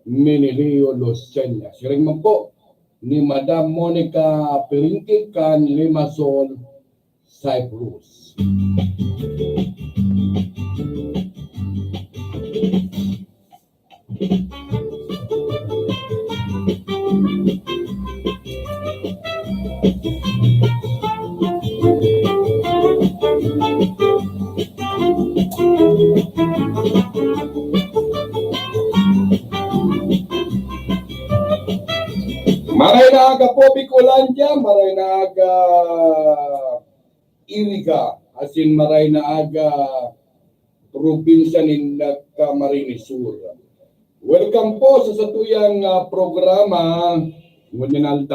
Minilio Lucena. Siring man po ni Madam Monica Piringkikan Limassol, Cyprus. Maray na aga po Bicolandia, maray na aga Iriga, asin maray na aga probinsya ng Camarines Sur. Welcome po sa satuyang programa ngunyan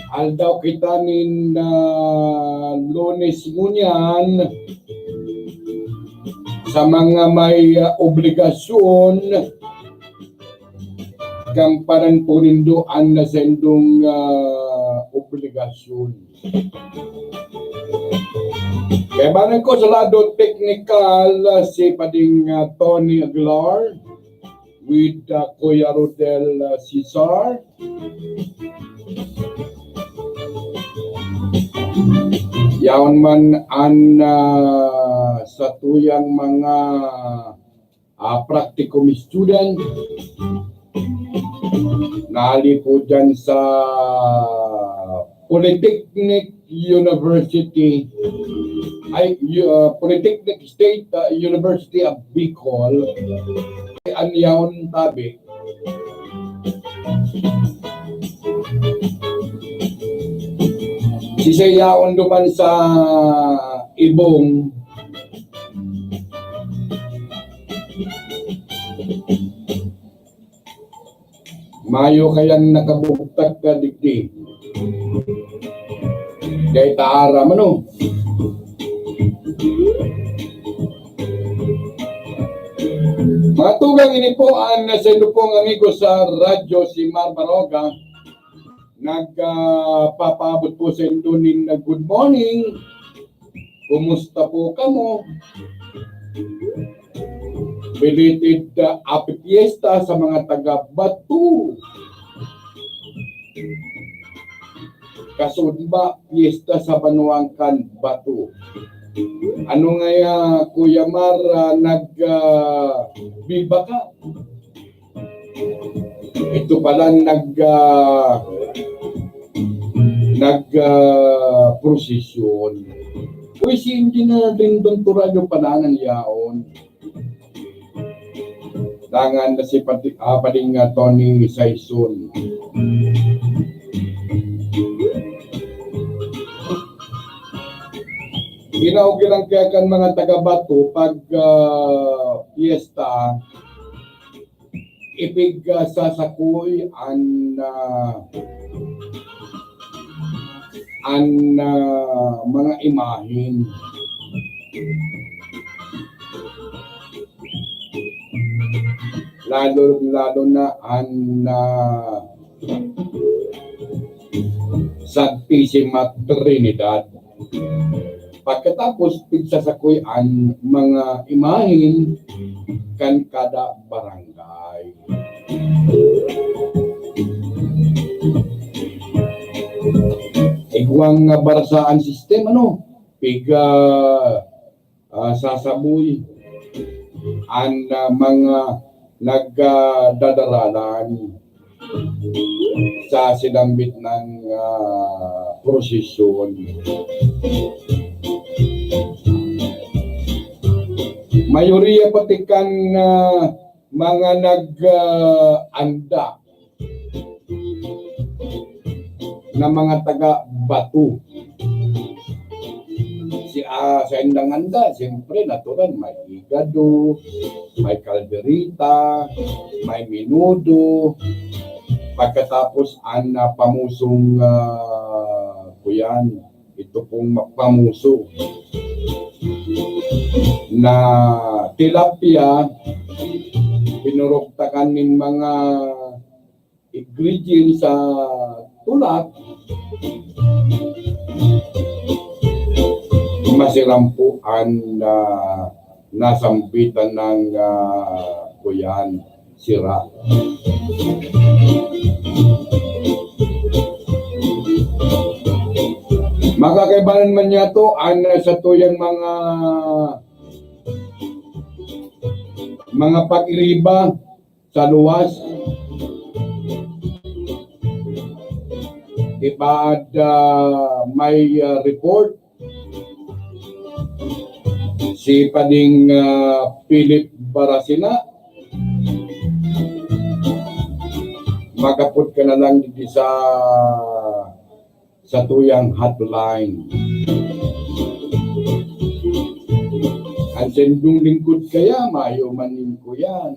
aldaw kita nin Lunes ngunyan sa mga may obligasyon kampanan po nindoan na sendong obligasyon. Kaya banan ko sa lado technical si Pading Tony Aguilar with Kuya Rodel Cesar. Yaon man an sa tuyang mga practicum student nali po dyan sa Polytechnic University Polytechnic State University of Bicol Anyaon tabi sisayaon duman sa Ibong mayo kayang nakabugtag ka digdi. Kay taara mano. Mga tugang ini po ang nasa pong amigo sa radyo si Mar Baroga. Nagpapabot po sa intunin na good morning. Kumusta po kamo? Belated happy fiesta sa mga taga Batu. Kasudba fiesta sa Banuangkan Batu. Ano nga Kuya Mar nag-biba ka? Ito pala nag-prosesyon. Uy, si Engineer Dindon Turadyo pananan yaon. Dangan na si Pading Tony Saison. Ginaugilang kaya kan mga taga-Bato pag fiesta ipig sasakuy an mga imahin. Lalo na Santisima Trinidad. Pagkatapos pigsasakoy ang mga imahin kan kada barangay. Igwang barasaan sistem sasabuy ang mga nagdadaralan sa sinambit ng prosesyon. Mayoriya patikan mga nag-anda na mga taga-Batu. Sa endang anda, siyempre natural, may higado, may kalderita, may minudo. Pagkatapos ang pamusong kuyan, ito pong pamuso na tilapia, pinuruktakan ng mga ingredients sa tulak, masirampuan na nasambitan ng kuyan. sira. Makakaibanan man niya to sa tuyang mga pag-iriba sa luwas. Ipad may report si Pading Philip Barasina. Magapot ka na lang dito sa tuyang hotline. Ang sendong lingkod kaya, mayo manin ko yan.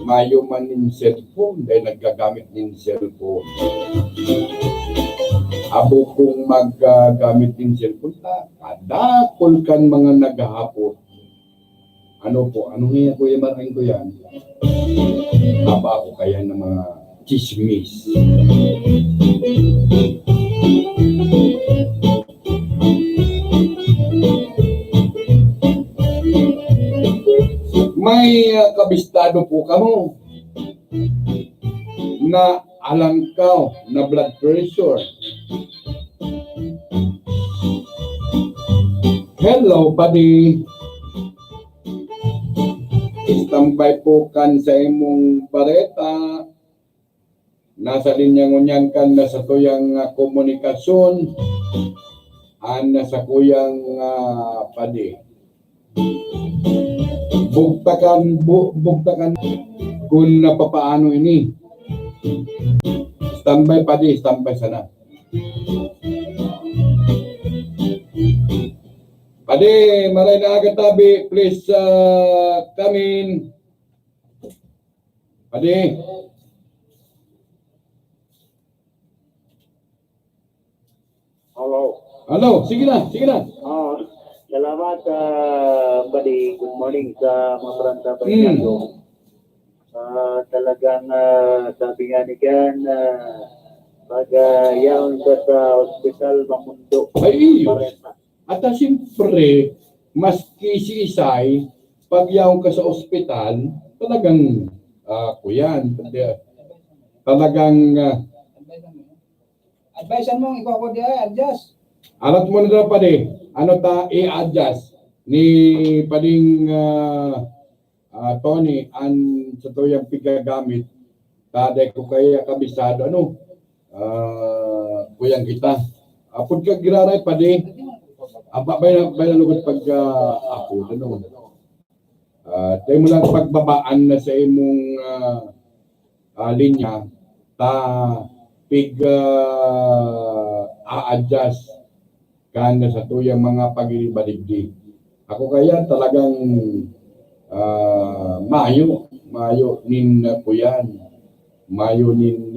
Mayo manin cellphone, dahil naggagamit ng cellphone. Abo kung maggamit ng cellphone, kadakol kan mga naghahapot. Ano nga kuya maraming ko yan? Aba ako kaya ng mga chismis. May kabistado po kamo na alangkaw na blood pressure. Hello, buddy. Istambay po kan sa imong bareta. Nasa linya-ngunyan kan na sa tuyang komunikasyon. Nasa kuyang padi. Bugtakan kung napapaano ini. Standby padi, standby sana. Padi, maray na agad tabi, please come in. Padi. Hello, sige na. Salamat, buddy. Good morning sa mga barangay Pagkado. Talagang sabi nga ni Ken, pag yaon ka sa hospital, mamundo. Ay, at siyempre, maski si Isay, pag yaon ka sa ospital, talagang, kuyan, talagang, advisean mo, ikaw ako diya, adjust. alat mo na daw pa i-adjust ni Pading Tony ang sa tuyang pigagamit taday ko kaya kabisado kuyang kita apod ka giraray padi aba bay na lugod pag ako tayo mo lang pagbabaan na sa imong linya a-adjust kan sa tuyang mga pagiribadigdi. Ako kaya talagang mayo nin kuyan. Mayo nin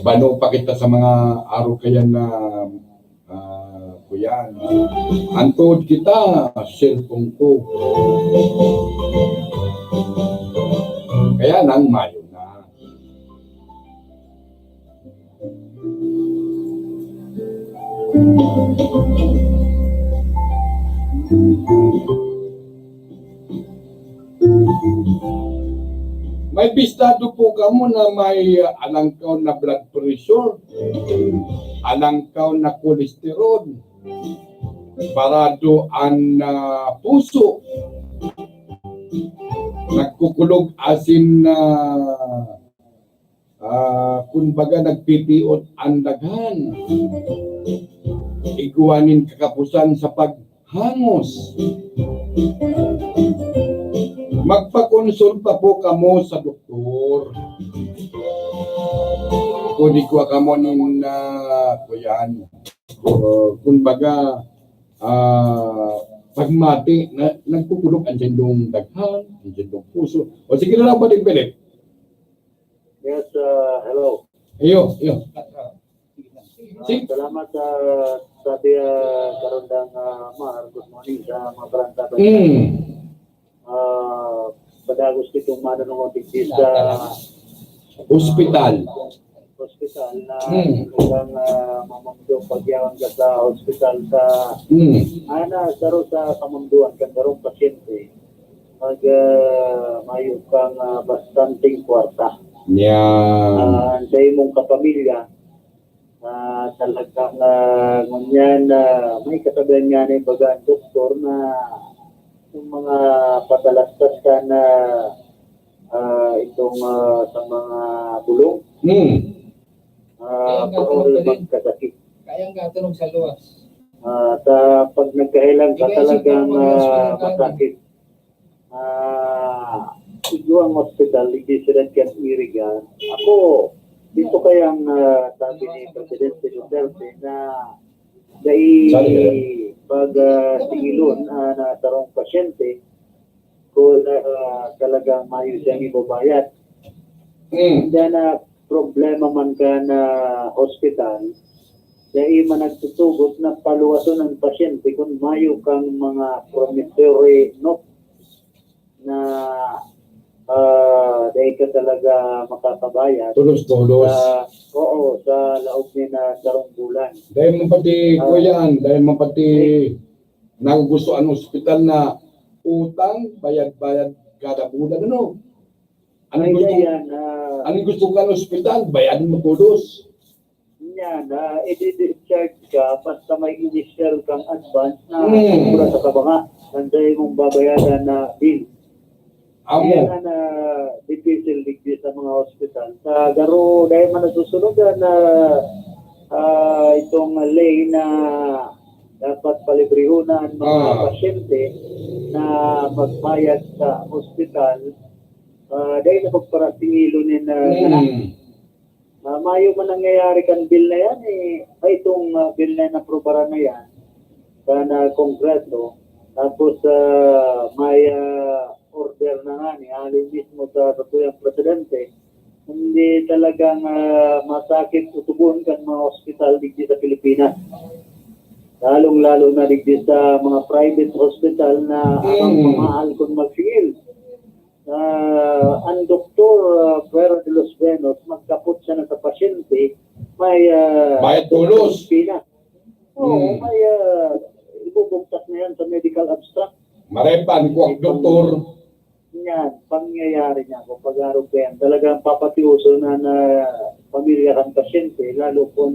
bano pa kita sa mga araw kaya na kuyan. Antod kita, cellphone ko. Kaya nang mayo na. May bistado po kamo na may alangkaw na blood pressure, alangkaw na kolesterol, paradoan na puso, nagkukulog asin na kumbaga nagpipiot ang daghan, iguanin kakapusan sa paghangos. Magpakonsulta po kamo sa doktor. Kung di ko kamo nin kuyan. Kumbaga pagmati na nagkukulog ang sendong daghan, ang sendong puso. O sige na lang ba din Philip? Yes, hello. Iyo. Salamat sa sabi karundang Mar. Good morning sa mga barangay. Padagos kitong mananong digdi sa Hospital na hanggang mamamdo pagyawan ka sa hospital sa ana saro sa kamunduan kan karong pasyente mayo kang bastanting kwarta. Yan. Sa imong kapamilya, talagang ngunyan may katabihan nga na yung baga ang doktor na yung mga patalastas ka na itong sa mga bulong, paul magkasakit. Kayang gatunog sa luwas. Pag nagkahilang ka talagang masakit. Iguang hospital, igisiran kang irigan. Ako, dito kayang sabi ni Presidente Duterte na dahil pag tingilon na tarong pasyente, kung talagang mayo siyang ibabayad. Hindi na problema man ka na hospital, dahil man nagtutugot na paluwason ng pasyente kung mayo kang mga promissory note na dahil ka talaga makakabayad. Tulos-tulos. Oo, sa laog ni na sarong bulan. Dahil mapati kuyan, dahil mapati nagugustuhan ng ospital na utang, bayad-bayad kada bulan, ano? Anong gusto ka ng ospital? Bayad mo tulos. Yan, i-discharge ka basta may initial kang advance na mura sa kabanga. Nandiyan mong babayaran na bill. Yan na difficile digdi sa mga hospital. Sa garo, dahil man nasusunod na itong lay na dapat palibrihunan mga pasyente na magbayad sa hospital, dahil na pagparasingilo mayo man nangyayari kan bill na yan, itong bill na naprobaran na yan na Kongreso, tapos may order na nga ni alin mismo sa katuyang presidente, hindi talagang masakit utubon kan mga hospital digdi sa Pilipinas. Lalong-lalo na digdi sa mga private hospital na ang mamahal kung magsingil. Ang Dr. Vera de los Venos, magkapot siya na sa pasyente, may bayad tulos. Oo, may ibubugtak na yan sa medical abstract. Marepan ko ang doktor. Yan, pangyayari niya kung pag-arog yan. Talagang papatiuso na pamilya kang pasyente, lalo kung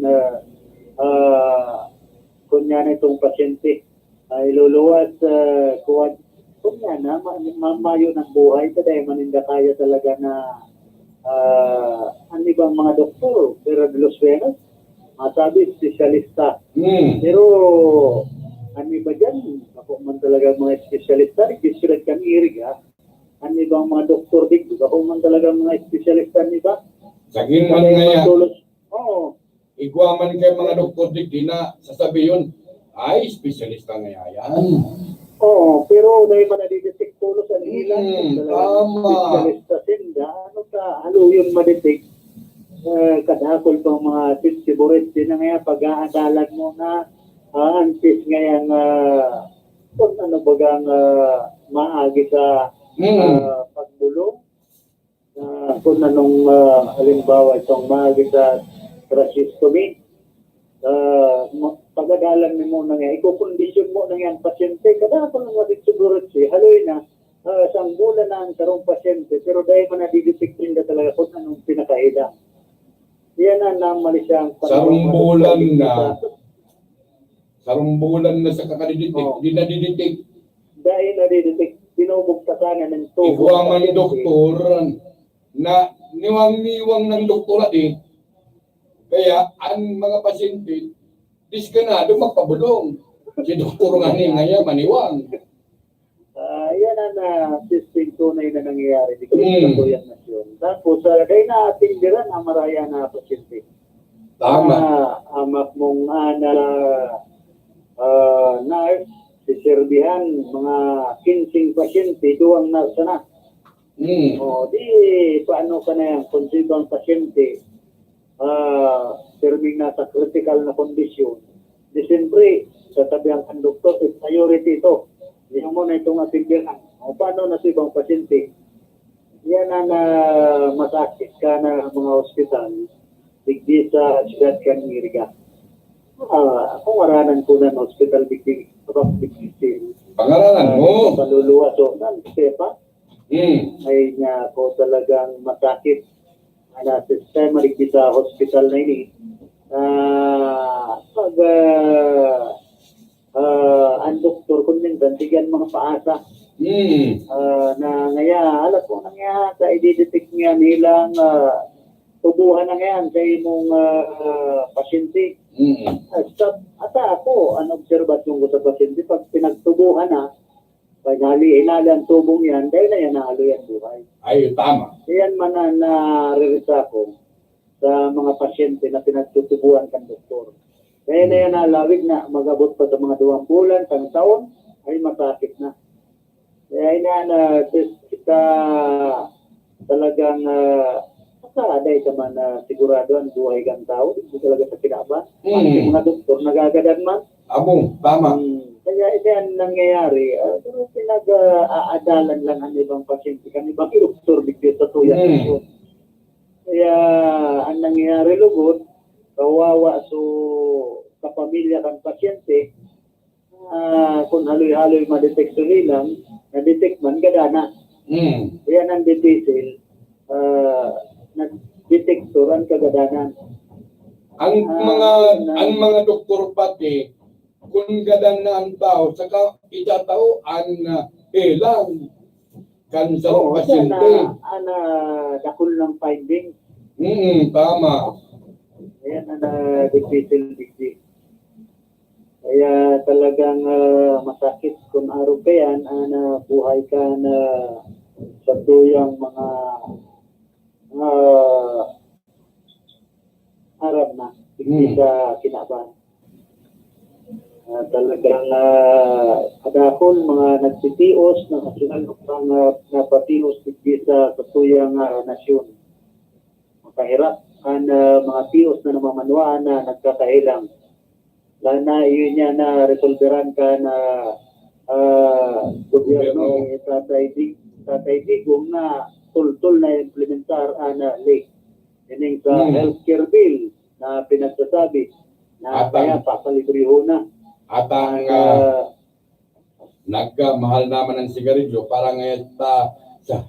kunya itong pasyente ay luluwas kung yan na mamayo ng buhay dahil maninda kaya talaga na ang ibang mga doktor, pero de los Venos, masabi, espesyalista. Pero ang iba dyan, ako man talaga mga espesyalista, nag-espesyalist kang iriga, ang ibang mga doktor din, ako man talaga mga espesyalista niba. Saging man nga Oo. Igwa man kay mga doktor di na sasabi yun, ay, espesyalista nga yan. Oo, pero dahil man nadidetect tulos ang ilan, tama. Espesyalista sinda, halo yun madetect, kadakol pang mga titsiburit din na ngayon, pag-aadalan mo na, antis ngayon, kung ano bagang maagi sa pagbulong, kung anong halimbawa itong maagi sa tracheostomy, pag-adalan mo na nga, ikukondisyon mo na nga ang pasyente, kada ako nang matitsugurat siya, haloy na, isang bulan na ang sarong pasyente, pero dahil man nadidetect na talaga kung anong pinakaila. Yan na naman siyang sarong bulan na sa kakadidetect, di nadidetect. Dahil nadidetect, binubugtasan ng tubo. Igwa man doktor na niwang-niwang ng doktora din. Kaya ang mga pasyente, diskanado magpabulong. Si doktor nga ni ngayon maniwang. Yan na system tunay na nangyayari dito sa Tuyang Nasyon. Tapos, dahil na atindiran ang maraya na pasyente. Tama. Amak mong nurse, siserbihan, mga 15 pasyente, duwang nurse na. O, di, paano ka na yan? Kung sibang pasyente, serving na sa critical na kondisyon, di siyempre, sa tabiang ang doktor, priority ito. Hindi mo na itong atindihan. O, paano na sibang pasyente? Yan na masakit ka na mga hospital, digdi sa siyudad kang iriga. Kung aranan ko na hospital, digdi Pangaralan mo. Paluluwa. So, pa, ay niya ko talagang masakit na sistema rin sa hospital na ini. Pag ang doktor kung minsan, bigyan mga paasa na ngaya, alam ko na nga, sa i-detect nga nilang tubuhan na ngayon sa imong pasyente. At ako, ang obserbasyon ko sa pasyente, pag pinagtubuhan na, pag hinali ang tubong yan, dahil na yan nahalo yan buhay. Ay, tama. Yan man na naririta ko sa mga pasyente na pinagtutubuhan kan doktor. Kaya na yan nalawig na magabot pa sa mga 2 bulan, isang taon, ay masakit na. Kaya yan na kita talagang aday ka man sigurado ang buhay kang tao, hindi talaga sa kinaban. Ang mga doktor nagagadan man. Abong, tama. Kaya ito yan nangyayari, pero pinag-aadalan lang ang ibang pasyente, kan ibang doktor bigyo sa tuyan. Kaya ang nangyayari lugod, kawawa so kapamilya kang pasyente, kung haloy-haloy ma-detect nilang, na-detect man, gadana. Kaya nang detisil, na-detektor ang kagadanan. Ang mga doktor pati, kung gadan na ang tao, saka itatao ang ilang kan sa pasyente. Dakol ng finding. Tama. Ayan ang difícil digdi. Kaya talagang masakit kung araw ka yan, buhay ka na sa tuyang mga harap na, hindi sa kinaban. Talagang adakon mga nagsitios na nasyonal ng napatios digdi sa tuyang nasyon. Makahirap ang mga tios na namamanwaan na nagkakahilang. Lalo na yun niya na resolveran ka na gobyerno ni Tatay Digong na tul-tul na implementar na late. Yan sa healthcare bill na pinagsasabi na kaya papalibriho na. At ang nagmahal naman ng sigarilyo para ngayon sa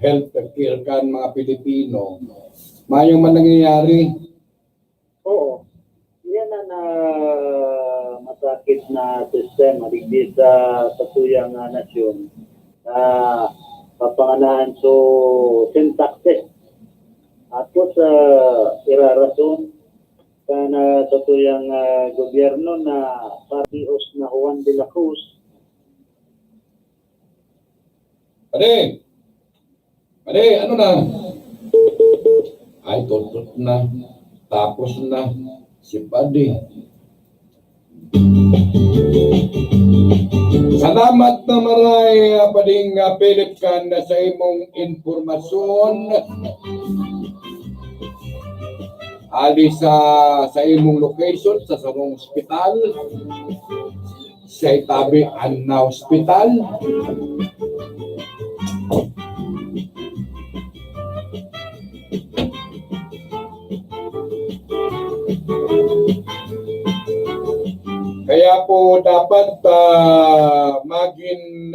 healthcare kan mga Pilipino, mayong man nangyayari. Oo. Yan na masakit na sistema digdi sa tuyang nasyon. Papanganahan so syntaxes. Tapos irarason kana sa tuyang gobyerno na partios na Juan de la Cruz. Pare, ano na? Ay, tutot na. Tapos na. Si Padi. Salamat na maray, Pading Philip kan sa imong informasyon. Ali sa imong location sa sarong hospital. Sa Itabi Anna Hospital. Kaya po dapat maging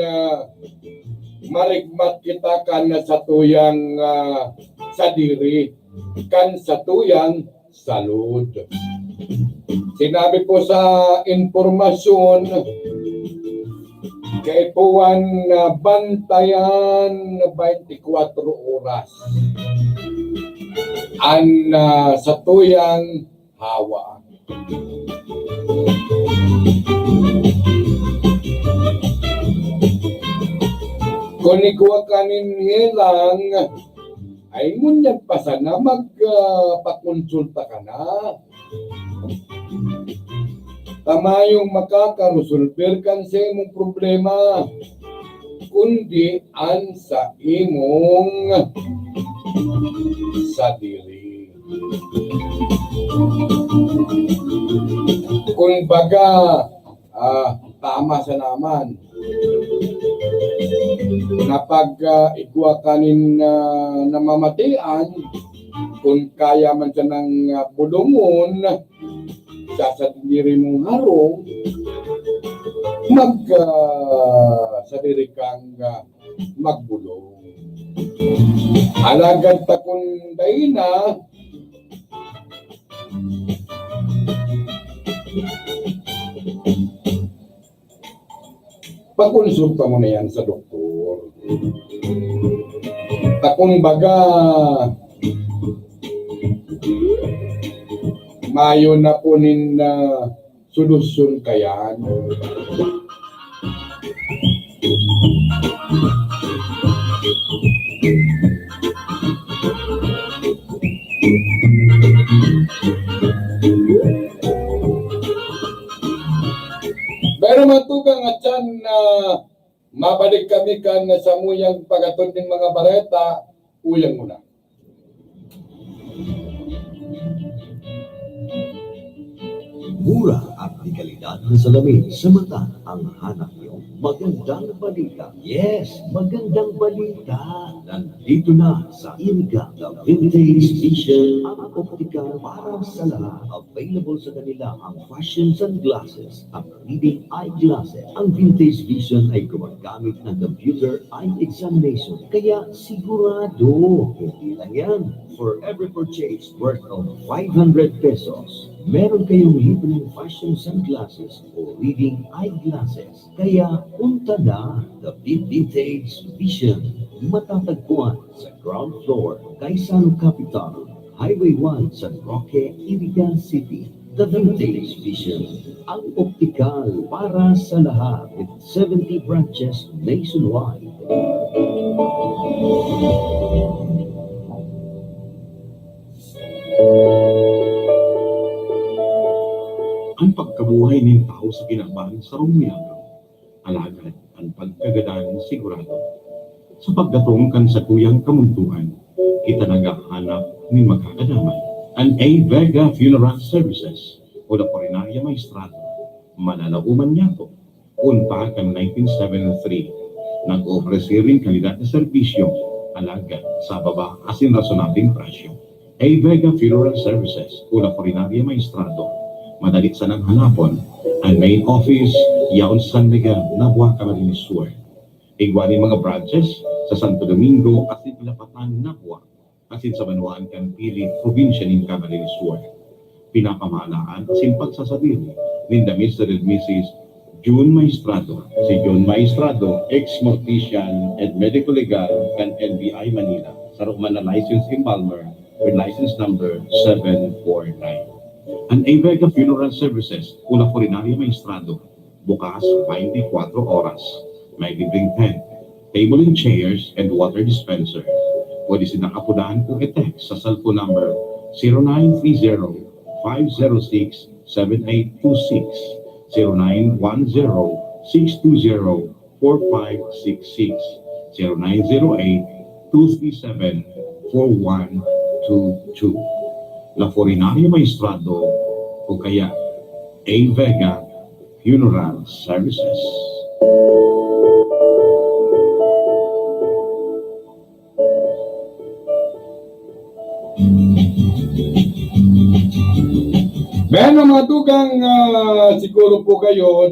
marigmat kita kan sa tuyang sa diri, kan sa tuyang salud. Sinabi po sa informasyon, kaipuan bantayan 24 oras ang sa tuyang hawa. Kung ikuha kanin lang, ay ngunyan pa sana magpakonsulta ka na. Tama yung makakaresolver kan sa imong problema, kundi an sa imong sa diri. Kung baga, tama sa naman. Na pag ikuha kanin namamatian, kung kaya man siya ng bulungon, sa diri mong harong, sarili kang magbulong. Alagad ta kung dahil na pag-konsulta mo na yan sa doktor. Takong baga mayo na po nin solusyon kayan. Pero matugang at yan na mabalik kami kan sa muyang pagaton ng mga bareta, uyang muna. Mura at di kalidad ng salamin sa mata ang hanap niyo. Magandang balita. Yes, magandang balita. Nandito na sa Iriga, the Vintage Vision, ang optical para sa lahat. Available sa kanila ang fashion sunglasses, ang reading eyeglasses. Ang Vintage Vision ay gumagamit ng computer eye examination. Kaya sigurado, hindi lang yan. For every purchase worth of 500 pesos, meron kayong libreng fashion sunglasses o reading eyeglasses. Kaya punta na the Vintage Vision. Matatagpuan sa ground floor, Kaisano Capital, Highway 1, San Roque, Irigan City. The Vintage Vision, ang optikal para sa lahat with 70 branches nationwide. Ang pagkabuhay ng tao sa kinabahan sa milagro, alagad ang pagkagadahan sigurado. Sa pagdatong kan sa kuyang kamuntuhan, kita naghahanap ng magkakadamay. Ang A. Vega Funeral Services o la Porinaria Maestrado, mananauman niya to. Unpa kan 1973, nag-ofresi rin kalidad na serbisyo, alagad sa baba asin rasonabling presyo. A. Vega Funeral Services o la Porinaria Maestrado, madalit sa nang hanapon, ang main office, yaon San Miguel, Nabua, Camarines Sur. Igwanin mga branches sa Santo Domingo at Ilapatan, Nabua, asin sa Banuan, Campili, probinsya ng Camarines Sur. Pinapamahalaan asin pagsasabili ni the Mr. and Mrs. June Maestrado. Si June Maestrado, ex-mortician and medical legal kan NBI Manila. Sa Roman na license in Palmer with license number 749. Ang Vega Funeral Services, Una Porinaria Maestrado, bukas 24 oras. May libreng tent, table and chairs, and water dispenser. Pwede sinakapunahan kung i-text sa cellphone number 0930-506-7826, 0910-620-4566, 0908-237-4122. La Porinaria Maestrado o kaya A. Vega Funeral Services. Bueno, mga tugang, siguro po kayo,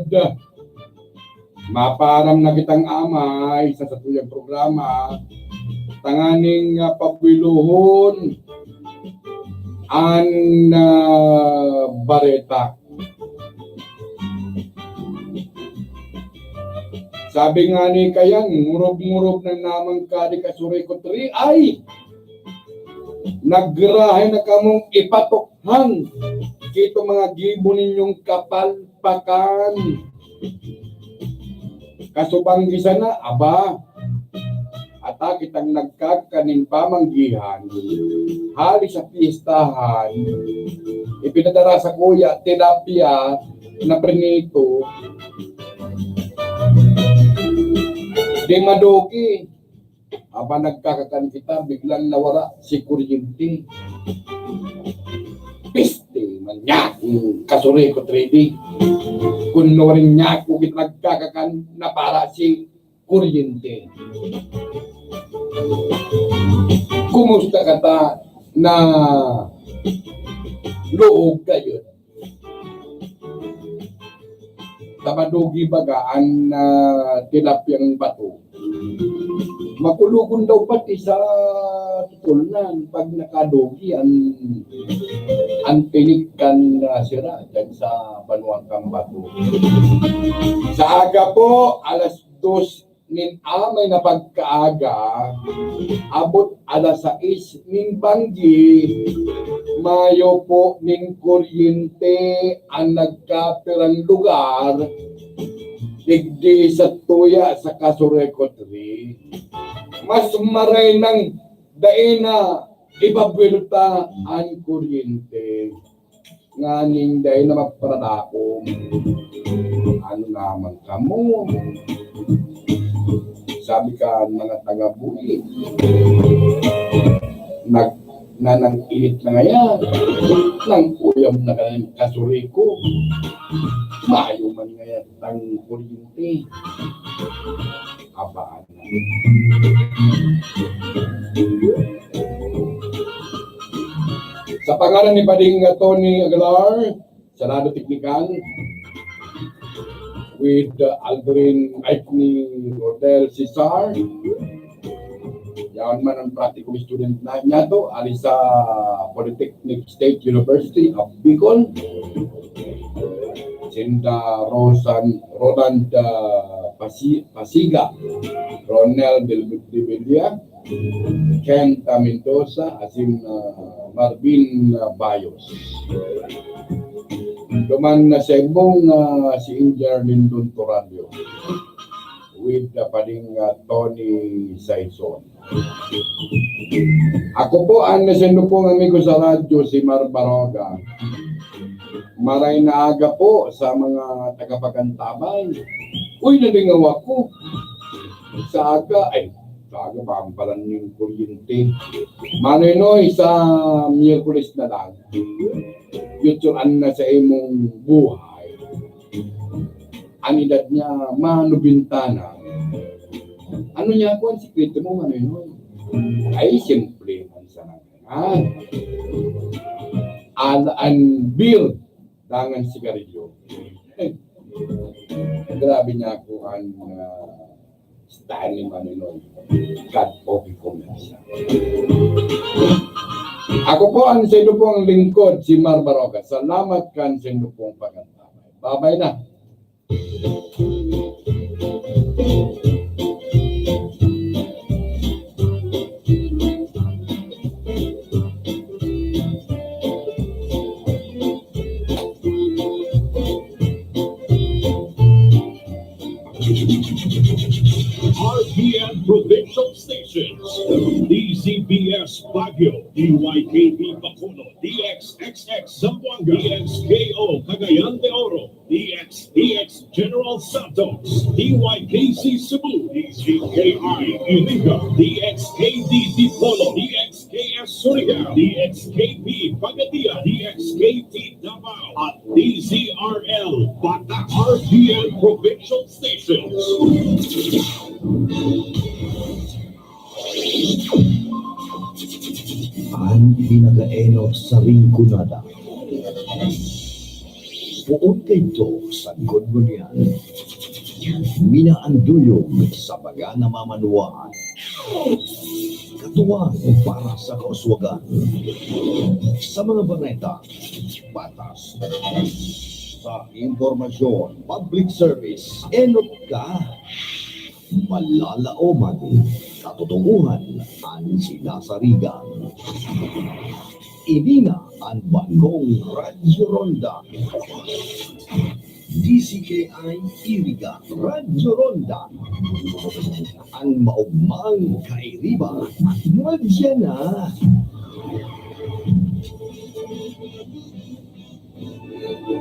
maparam na kitang amay sa satuyang programa, tanganing pabiluhon ang bareta. Sabi nga ni Kayang, ngurob-ngurob na namang kadi kasuray ko tri, ay nagrahe na kamong ipatokhan kito mga gibo ninyong kapalpakan. Kasubang gisa na, aba, ata kitang nagkakaning pamanggihan, hali sa pistahan, ipinadara sa kuya, tilapia, na prinito, di madoki, aba nagkakakan kita, biglang nawara si kuryente. Piste man niya, kasuri ko 3D. Kung nawarin niya, kung nagkakakan na para si kuryente. Kumusta ka ta na loob kayo? tabadugi baga ang tilapyang bato. Makulugon daw pati sa tutulan pag nakadugi ang tinik kan sira dyan sa Banuang Bato. Sa aga po, alas 2 nin amay na pagkaaga, abot alas 6 nin banggi, mayo po nin kuryente ang nagkapirang lugar, digdi sa tuya sa Kasurekotri. Mas maray ng daina ibabwelta ang kuryente. Nganing dahil na magparadako. Ano naman kamo? Sabi ka mga taga-buhi. Nanang init na ngayon. Nang uyam na kanyang kasuriko. Mayo man ngayon ang kuryente. Abaan na. Sa pangalan ni Bading Tony Aguilar, Senado Teknikal, with Aldrin Aikni Rodel Cesar, yan man ang practicum student na niya to, ali sa Polytechnic State University of Bicol, Sinda Roland Pasiga, Ronel Del Villa, Ken Mendoza, asin Marvin Bayos. Duman na sebong si Engineer Lindon Toralio with Pading Tony Saison. Ako po ang nasendo pong amigo sa radyo, si Mar Baroga. Maray na aga po sa mga tagapagantabay. Uy, nalingaw ako. Sa aga, mampalan yung kuryente. Manoy-noy sa Miyerkules na lang. Yuturan na sa imong buhay. Ang edad niya, manubintana. Ano niya ako, ang sikreto mo, manoy-noy? Ay, simple man sa nanganan. An beer, dangan sigarilyo. Grabe niya ako ang Stanley Maninoy. God okay commerce. Ako po ang sino pong lingkod, si Mar Baroga. Salamat kan sino pong pagantabay. Babay na. RPN Provincial Stations, DZBS Baguio, DYKB Bacolod, DXXX Zamboanga, DXKO Cagayan de Oro, DXPX General Santos, DYKC Cebu, DZKI Iliga, DXKD Dipolo, DXKS Surigao, DXKP Pagadia, DXKT Davao, at DZRL Batak. RPN Provincial Stations. Ang pinaka-enot sa ringkunada. Buod kayo sa good mo niyan. Minaanduyog sa baga na mamanuaan. Katuwang para sa kauswagan. Sa mga baneta, batas. Sa impormasyon, public service, enot ka. Malalaoman, katotohanan ang sinasarigan. Ini na ang bagong Radyo Ronda. DCKI Iriga Radyo Ronda. Ang maugmang kairiba at madya na.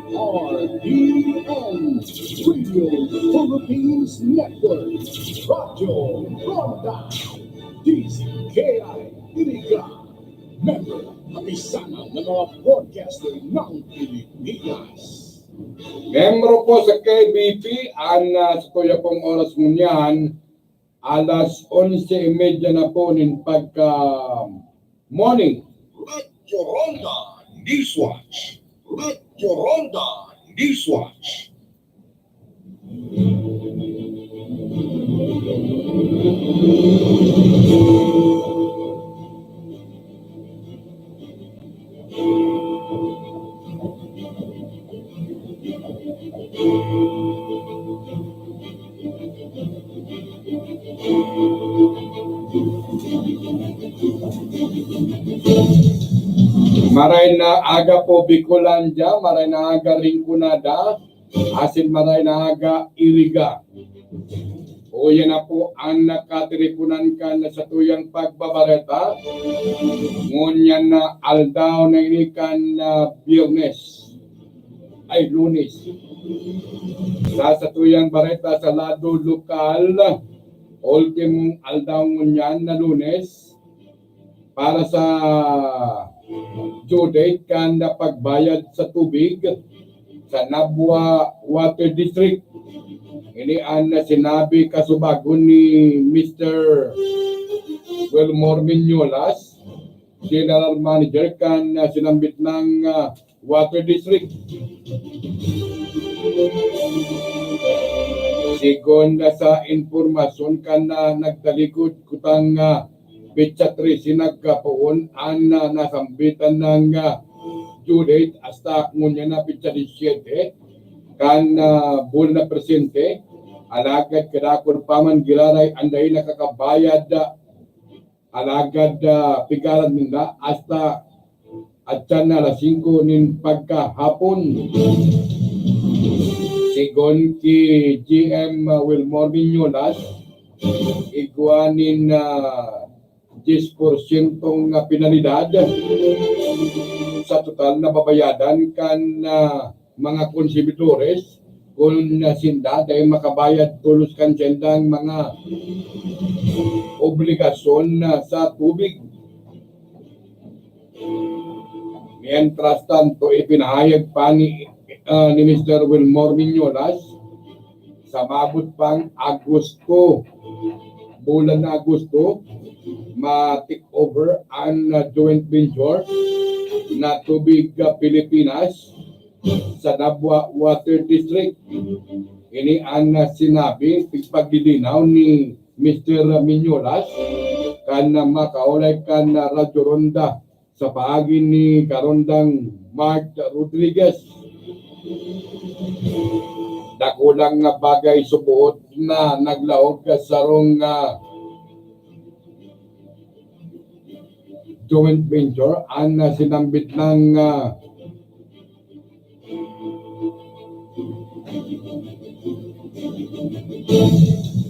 RPN Radio Philippines Network, Radyo Ronda, DZKI Iriga, member kapisanan ng mga broadcaster ng Pilipinas. Membro po sa KBP, sa kuya pong oras mo niyan, alas 11:30 na po nin pagka morning. Radyo Ronda Newswatch, Radyo Ronda Newswatch. Maray na aga po Bicolandia, maray na aga Rinconada, asin maray na aga Iriga. O yan na po ang nakatiripunan ka na sa tuyang pagbabareta. Ngunyan na aldaw na inikan na Biyernes, ay Lunes. Sa tuyang bareta sa lado lokal, ultimong aldaw ngunyan na Lunes, para sa due date kan na pagbayad sa tubig sa Nabwa Water District. Ini ang sinabi kasubagon ni Mr. Wilmore Minyolas, General Manager kan sinambit ng Water District. Sigon sa informasyon kan na nagtalikod kutang Pitsa 13 nagkapoon ang nasambitan ng due date hasta ngunya na Pitsa 17 kan bulan na presente alagad kadakon paman gilaray anday nakakabayad alagad pigaran nila hasta atyan na alas 5 nin pagkahapon. Sigon ki GM Wilmore Minyolas, iguanin 10% penalidad sa total na babayadan kan mga konsumidores kung sinda dahil makabayad tulos kan sendang mga obligasyon sa tubig. Mientras tanto, ipinahayag pa ni Mr. Wilmore Minyolas sa mabot pang Agosto, bulan na Agosto, ma-take over ang joint venture na Tubig Pilipinas sa Nabwa Water District. Ini ang sinabi pagdilinaw ni Mr. Minyolas kan makaulay kan Radyo Ronda sa paagi ni Karondang Mark Rodriguez. Dakulang nga bagay subuot na naglaog sa rong joint venture ang sinambit ng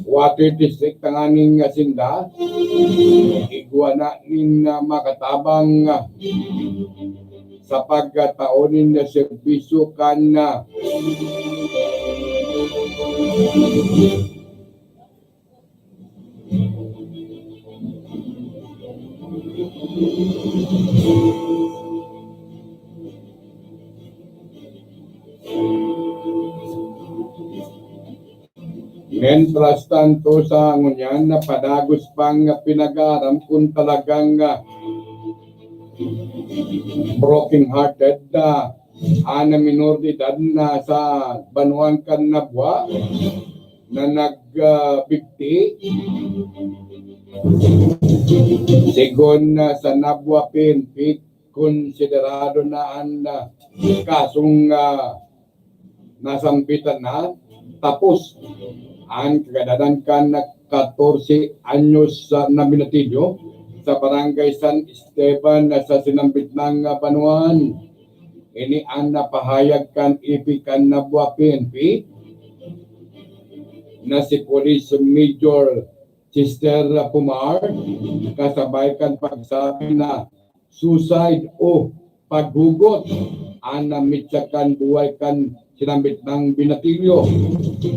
Water District ang aning sinda igwana nin makatabang sa pagkataonin na serbisyo kan Mientras tanto sa ngunyan na padagos pang pinag-aram kung talagang broken hearted ana minor de edad na sa Banuang kan Nabwa na nagbigti sigon sa Nabwa PNP konsiderado na ang kasong nasampitan na tapos ang kagadadan kan na 14 anyos na binatilyo sa barangay San Esteban sa sinambit ng Banuan. Ini ang napahayag kan ipikan Nabwa PNP na si Police Major Chester Pumar kasabay kan pagsabi na suicide o paghugot ang namitsakan buhay kan sinambit ng binatilyo.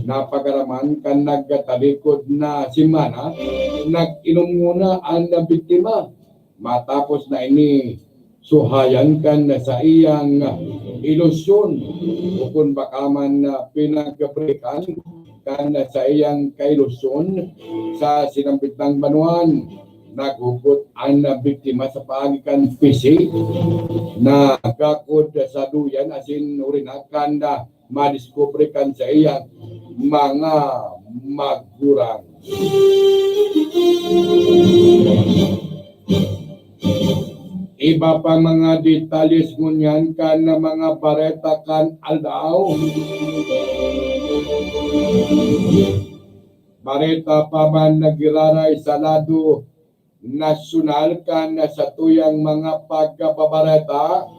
Napagaraman kan nagtalikod na simana, nag-inom muna ang biktima. Matapos na ini suhayan kan sa iyang ilusyon o kung baka man pinagkaprikan kan sa iyang kailusyon sa sinambit ng Banuan. nagugot ang biktima sa pagikan fisik na kakod sa duyan asin urinakan na madiskubre kan sa iyang mga magurang. Iba pa mga detalles ngunyan kan na mga bareta kan aldaw. Bareta pa man nagiraray sa lado nasyonal kan sa tuyang mga pagkababareta.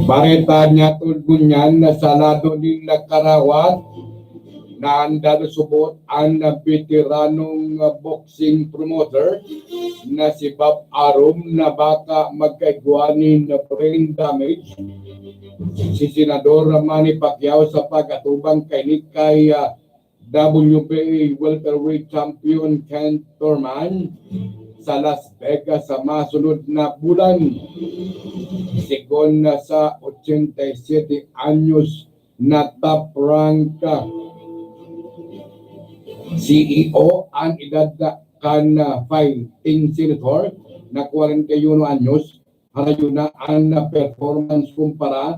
Bareta niya tulgunyan na sa lado ng nakarawat na andal subot ang veteranong boxing promoter na si Bob Arum na baka magkaigwanin na brain damage si Senador Manny Pacquiao sa pag-atubang kay WBA welterweight champion Ken Thurman sa Las Vegas sa masunod na bulan. Sigon na sa 87 anyos na top rank CEO ang edad kan fighting senator na 41 anyos harayo na ang performance kumpara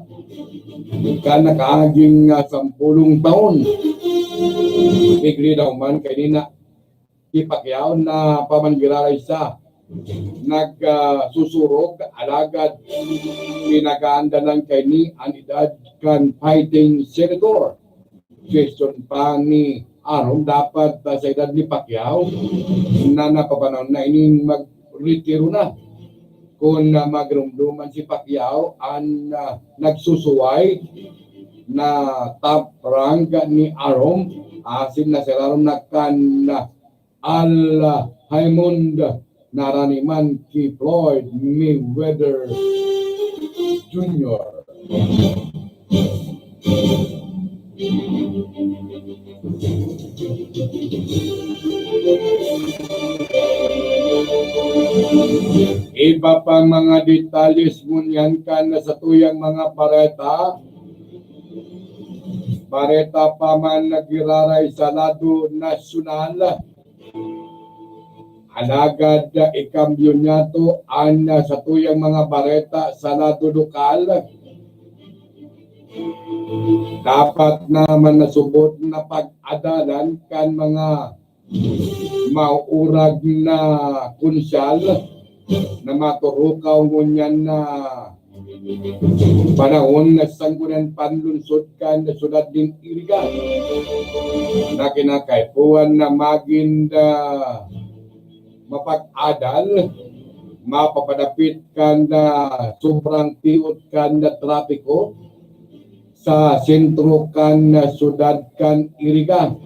kan nakaaging 10 taon. Bigli daw man kanina Pacquiao na pamangiraray sa nagsusurog alagad pinagaanda lang kay ni ang edad kan fighting senator. Question pa ni Arum dapat sa edad ni Pacquiao na napapanahon na ining mag-retiro na kung magrumduman si Pacquiao ang nagsusuway na top rank ni Arum asin na si Arum na kan Al Haymond naraniman ki Floyd Mayweather Jr. Iba pang mga detalles ngunyan kan sa tuyang mga bareta. Bareta pa man nagiraray sa lado nasyonal. Alagad ikambyo niya to ang sa tuyang mga bareta sa lado lokal. Dapat naman nasubot na pag-adalan kan mga maurag na kunsyal na maturukaw ngunyan na panahon na sanggunan panlunsod kan na syudad din Irigan na kinakaipuan na maging mapag-adal, mapapadapit kan na sobrang tiot kan na trapiko sa sentro kan na syudad kan Irigan.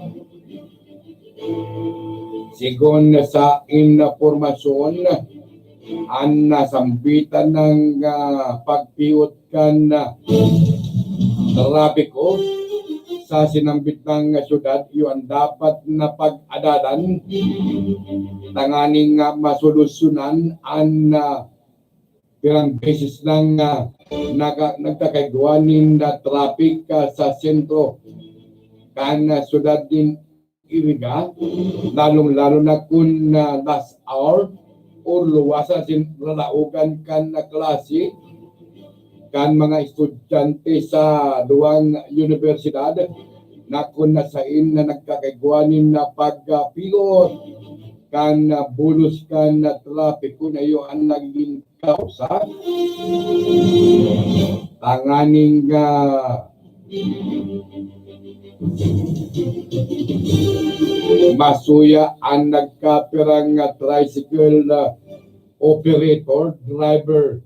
Sigon sa informasyon ang nasambitan ng pagpiot kan na trapiko sa sinambit ng syudad, yun dapat na pag-adalan tanganing masolusyonan ang pirang beses ng nagkakaigwanin na traffic sa sentro kan syudad din Iriga, lalong-lalo na kung last hour o luwasa sin ralaugan kan na klase kan mga estudyante sa duwang universidad na kung nasain na nagkakaigwanin na pagpilot kan bulos kan na trapiko na iyo ang naging kausa tanganing masuya ang nagkapirang tricycle operator driver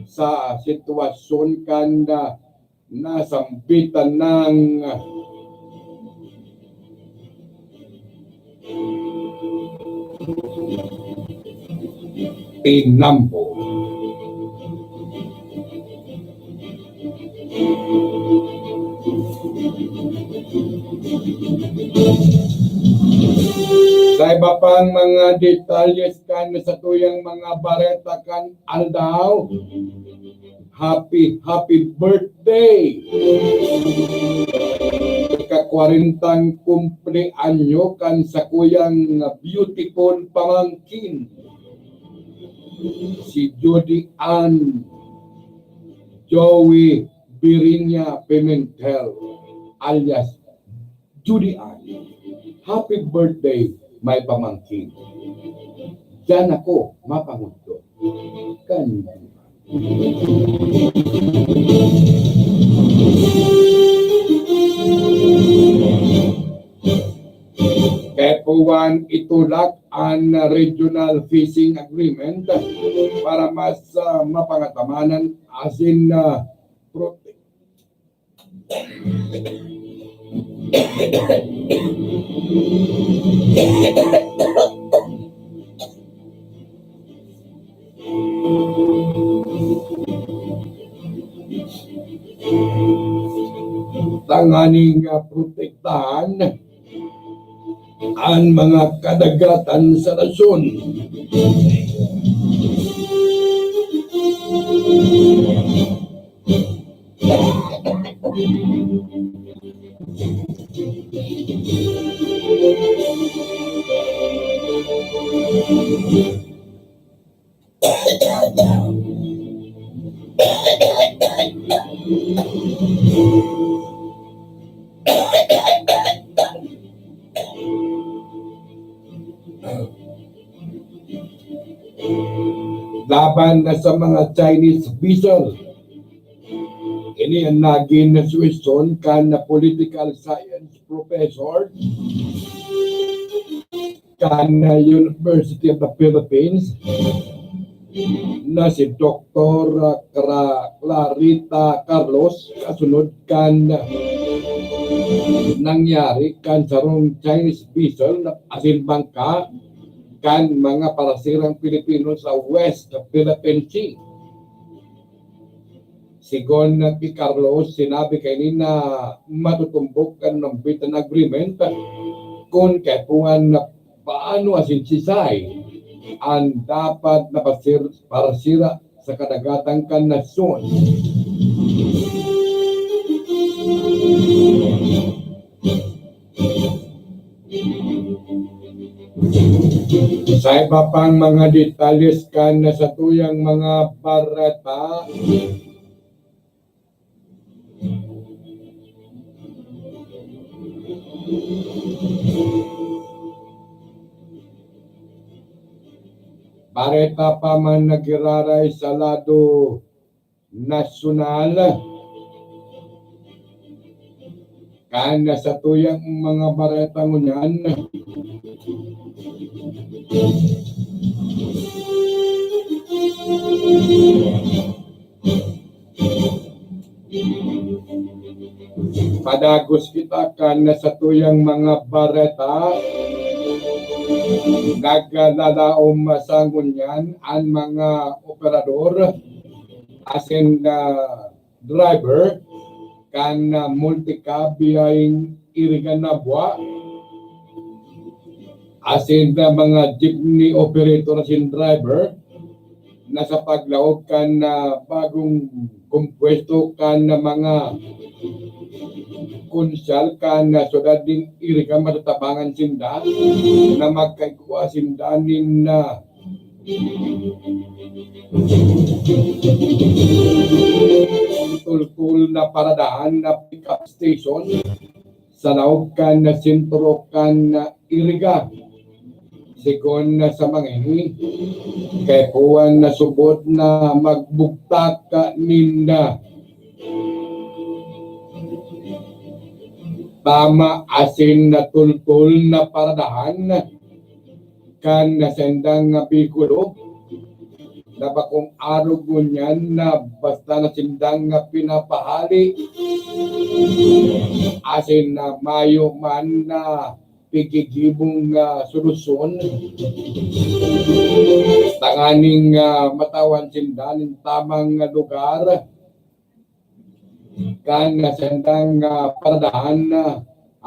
sa sitwasyon kan nasambitan ng tinampo. Sa iba pang mga detalles kan sa tuyang mga bareta kan aldaw, happy birthday! Ika-40 kumpleanyo kan sa kuyang beautiful pamangkin. Si Judy Ann Joey Birinya Pimentel alias Judy Ann. Happy birthday, my pamangkin. Diyan ako mapangundo. Kanina. Kepuan itulak ang regional fishing agreement para mas mapangatamanan asin na protect. Tanganing protektahan ang mga kadagatan sa nasyon. Laban na sa mga Chinese vessel. Ini ang naging naswisyon kan na political science professor kan na University of the Philippines na si Dr. Clarita Carlos kasunod kan nangyari kan sarong Chinese vessel na asin bangka kan mga parasirang Pilipino sa West Philippine Sea. Sigon na kay Carlos, sinabi kanina matutumbok kan ng bitan agreement kung kepungan na paano asin sisay ang dapat na parasira sa kadagatang kan nasyon. Sa iba pang mga detalles kan na sa tuyang mga barata, bareta pa man nagiraray sa lado nasyonal kan na sa tuyang mga bareta ngunyan padagos kita kan na sa tuyang mga bareta naglalalaom sa ngunyan ang mga operador asin driver kan multi-cabin irigan na buwa asin na mga jeepney operator asin driver na sa paglaog kan bagong kumpwesto kan mga konsyal kan sudad din irigan matatabangan sinda na magkaikuha sindanin na tultul na paradahan na pick-up station sa laog kan na sentro kan iriga. Sigon na sa mga ini, kay puwan na subot na magbugtak ka ninda. Tama asin na tultul na paradahan kan na sendang nga pikulo na bakong arog ngunyan na basta na sindang nga pinapahali asin na mayo man na pigigibong solusyon tanganing matawan sindanin tamang lugar kan na sendang paradahan na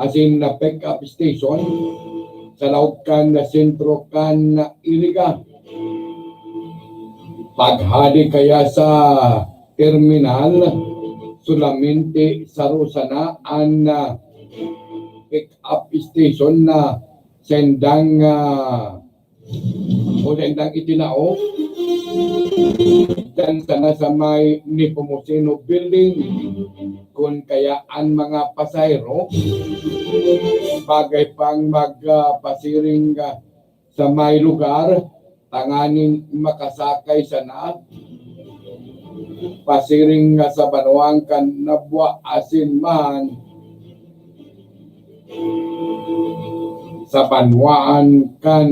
asin na pick-up station sa laog kan na sentro kan na iriga. Paghali kaya sa terminal solamente sarusana an pick-up station na sendang o sendang itinao dyan sana sa may Nepomuceno building kung kayaan mga pasayro bagay pang magpasiring sa may lugar tanganing makasakay sana pasiring sa Banuang kan nabwa asin man sa Banwaan kan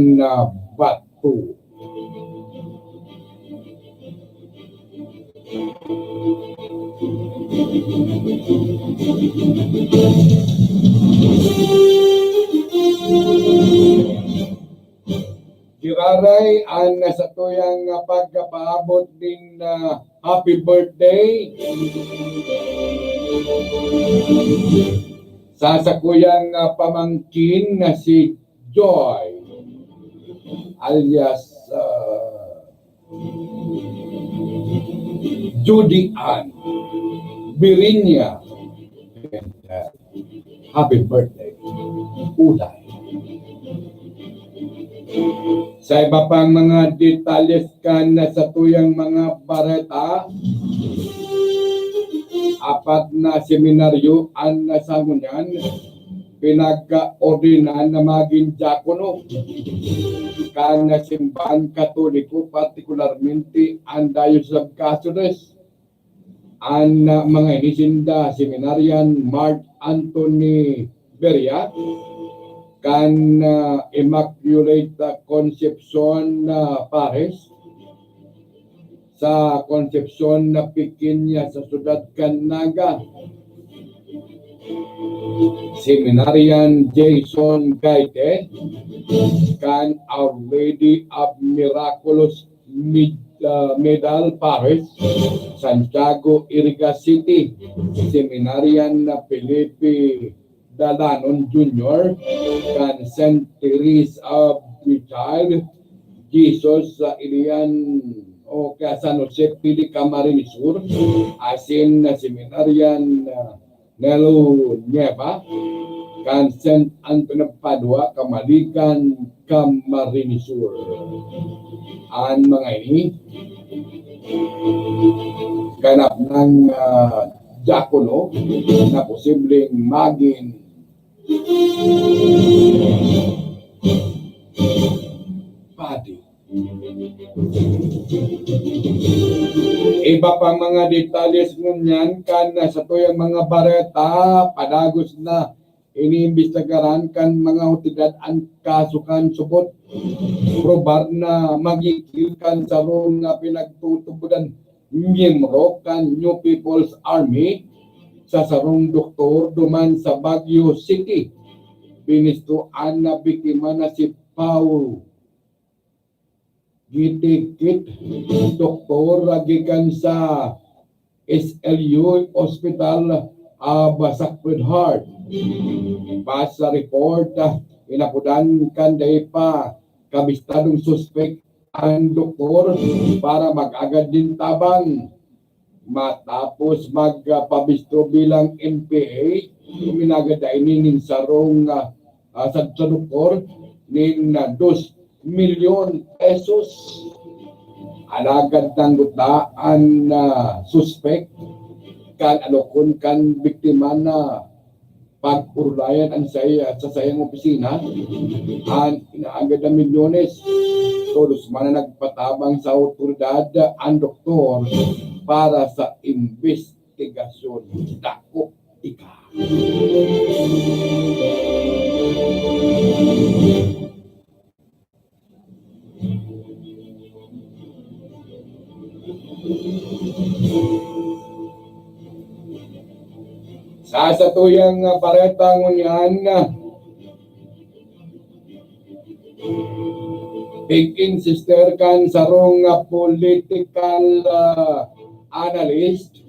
Batu. Giraray ang sa tuyang pagkapaabot din happy birthday sa sakuyang pamangkin na si Joy alias Judy Ann Birinya. Happy birthday, Uday. Sa iba pang mga detalles kan na sa tuyang mga bareta, apat na seminaryo ang nasangunan pinag-ordinan na maging diakono kan na simbahan katoliko, partikularmente ang Diocese of Cáceres, ang mga hinisinda seminaryan Mark Anthony Beria kan Immaculate Conception Paris sa Concepcion na Pequeña sa Sudad Canaga, Seminarian Jason Gaite kan Our Lady of Miraculous Medal Paris, Santiago Iriga City, Seminarian na Felipe Dalanon Jr. kan St. Therese of the Child Jesus sa Ilian o kaya San Jose Pili Camarines Sur, asin na Seminarian Nelo Nieva kan St. Antonio Padua, Kamalikan, Camarines Sur. Ang mga ini ganap ng diakono na posibleng maging padi. Iba pang mga detalles ngunyan kan sa tuyang mga bareta padagos na iniimbestigaran kan mga otoridad ang kasukan subot probar na magigil kan sa rong nga pinagtutubudan miyembro kan New People's Army sa sarong doktor duman sa Baguio City. Binistuan na biktima na si Paul Gitikit, doktor gikan sa SLU Hospital of Sacred Heart. Basa report, inapudan kan day pa kabistadong suspect ang doktor para mag-agad din tabang. Matapos magpabisto bilang NPA, uminagad na ininin sarong sa doktor nin 2 milyon pesos. Alagad ng gutaan na suspect kan alokon kan biktima na pag-urulayan ang sa sayang opisina ang inaagad na milyones. Todos man na nagpatabang sa otoridad ang doktor para sa investigasyon. Dako ika. Sa tuyang paretang ngunyan, Peking sister kan sarong political analyst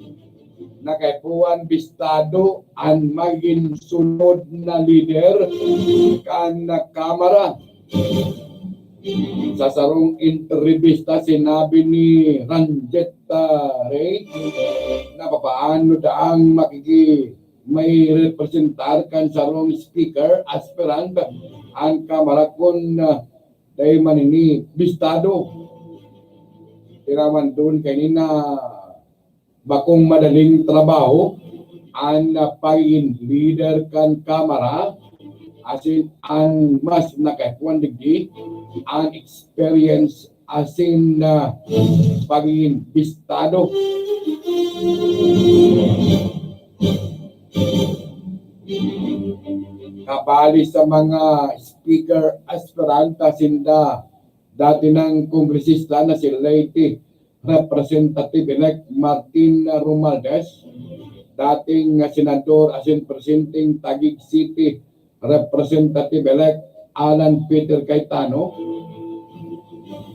na kay Juan Bistado ang maging sunod na leader kan Kamara. Sa sarong entrevista sinabi ni Ranjet rate na papaano daang may representar kan sarong speaker aspirant ang kamara kon dahil manini bistado tiraman doon kanina bakong madaling trabaho ang pagiging leader kan kamara asin ang mas nakakuan digdi ang experience asin pagiging bistado. Kabali sa mga speaker aspiranta sinda dati ng kongresista na si Lady Representative-elect Martin Romualdez, dating senador asin presenting Taguig City Representative-elect Alan Peter Cayetano,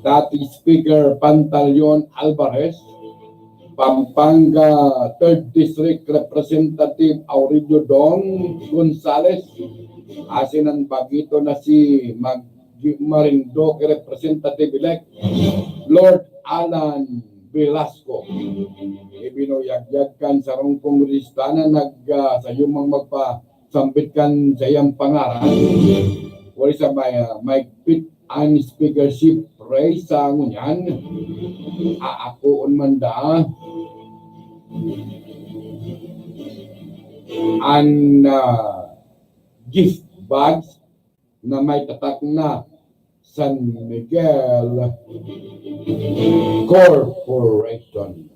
dating Speaker Pantaleon Alvarez, Pampanga 3rd District Representative Aurelio Dong Gonzales, asin ang bagito na si Marindoque Representative-elect Lord Alan Velasco. Ibinuyag-yagkan sa rong kongresista na sayumang magpasambit kan sa iyang pangaran. Wala sa may pit ang speakership race sa ngunyan. Aakoon man da ang gift bags na may tatak na San Miguel Corporation.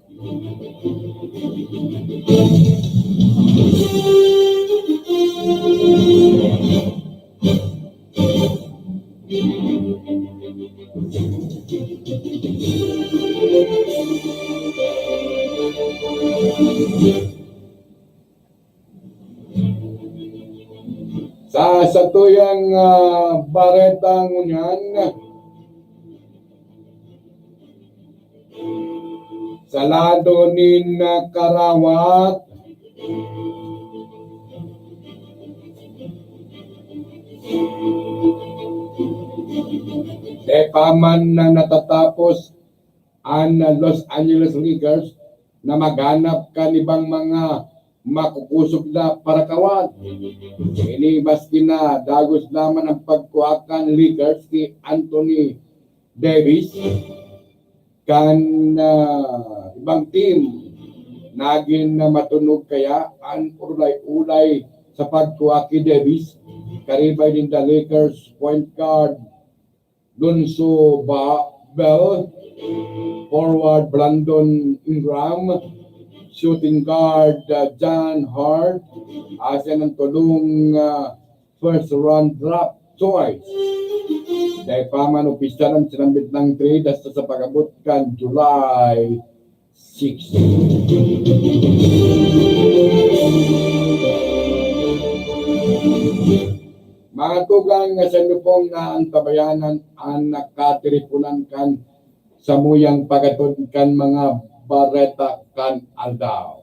Sa satuyang baretang unyan, sa lado ni Karawat, paman na natatapos ang Los Angeles Lakers na maghanap ka ibang mga makukusog na parakawat. Ini maski na dagos naman ang pagkuhakan Lakers ni Anthony Davis kan ibang team naging na matunog kaya ang ulay-ulay sa pagkuha kay Davis karibay din the Lakers point guard Lonzo Bell, forward Brandon Ingram, shooting guard John Hart, asan ang tulong first round draft choice. Dahil paman opisyalan sinambit ng trade hasta sa pag-abot kan July 6. Mga tugang nga sa lupong na ang tabayanan ang nakatiripunan kan sa muyang pagatod kan mga bareta kan aldaw.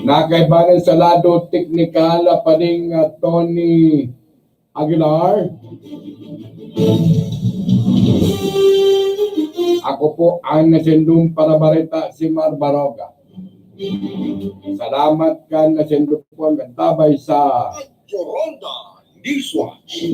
Nakaibanan sa lado teknikal pa ning Tony Aguilar. Ako po ang nasendong para bareta si Mar Baroga. Salamat kan nasendong po ang tabay sa Ronda Newswatch.